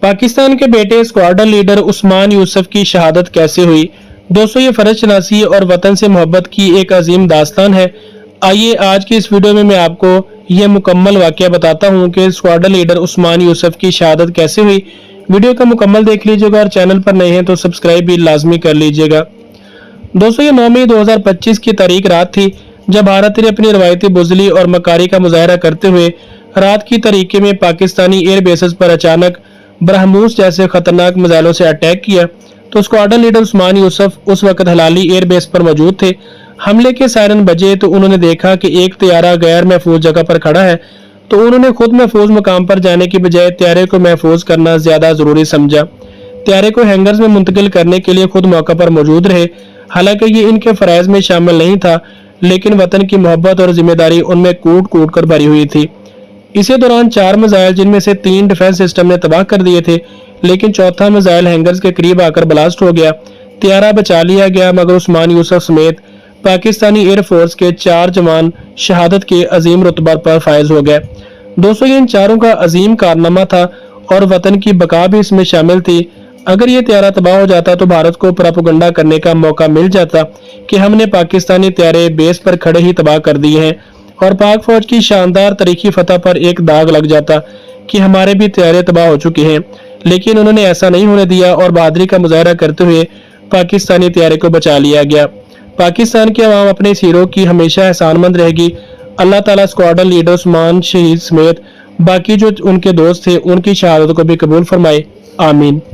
पाकिस्तान के बेटे squadron leader Usman Yusuf की शहादत कैसे हुई। दोस्तों, ये फर्ज शनासी और वतन से मोहब्बत की एक अजीम दास्तान है। आइए आज की इस वीडियो में मैं आपको यह मुकम्मल वाकया बताता हूँ कि स्क्वाड्रन लीडर उस्मान यूसुफ की शहादत कैसे हुई। वीडियो का मुकम्मल देख लीजिएगा और चैनल पर नए हैं तो सब्सक्राइब भी लाजमी कर लीजिएगा। दोस्तों, ये 9 मई 2025 की तारीख रात थी जब भारत ने अपनी रवायती बुजली और मकारी का मुजाहरा करते हुए रात की तारीकी में पाकिस्तानी एयर बेसेस पर अचानक ब्रह्मोस जैसे खतरनाक मिसाइलों से अटैक किया। तो स्क्वाड्रन लीडर उस्मान यूसुफ उस वक्त हलाली एयर बेस पर मौजूद थे। हमले के सायरन बजे तो उन्होंने देखा कि एक तैयारा गैर महफूज जगह पर खड़ा है। तो उन्होंने खुद महफूज मुकाम पर जाने की बजाय तैयारे को महफूज करना ज्यादा जरूरी समझा। तैयारे को हैंगर्स में मुंतकिल करने के लिए खुद मौका पर मौजूद रहे। हालांकि ये इनके फराइज में शामिल नहीं था, लेकिन वतन की मोहब्बत और जिम्मेदारी उनमें कूट कूट कर भरी हुई थी। इसी दौरान 4 मिसाइल, जिनमें से 3 डिफेंस सिस्टम ने तबाह कर दिए थे, लेकिन चौथा मिसाइल हैंगर्स के करीब आकर ब्लास्ट हो गया। तैयारा बचा लिया गया, मगर उस्मान यूसुफ समेत पाकिस्तानी एयरफोर्स के 4 जवान शहादत के अजीम रुतबा पर फायज हो गए। दोस्तों, इन चारों का अजीम कारनामा था और वतन की बका भी इसमें शामिल थी। अगर ये तैयारा तबाह हो जाता तो भारत को प्रोपेगेंडा करने का मौका मिल जाता कि हमने पाकिस्तानी तैयारे बेस पर खड़े ही तबाह कर दिए हैं, और पाक फौज की शानदार तारीखी फतह पर एक दाग लग जाता कि हमारे भी तैयारे तबाह हो चुके हैं। लेकिन उन्होंने ऐसा नहीं होने दिया और बहादुरी का मुजाहरा करते हुए पाकिस्तानी तैयारे को बचा लिया गया। पाकिस्तान की आवाम अपने इस हीरो की हमेशा एहसानमंद रहेगी। अल्लाह ताला स्क्वाड्रन लीडर उस्मान शहीद समेत बाकी जो उनके दोस्त थे उनकी शहादत को भी कबूल फरमाए। आमीन।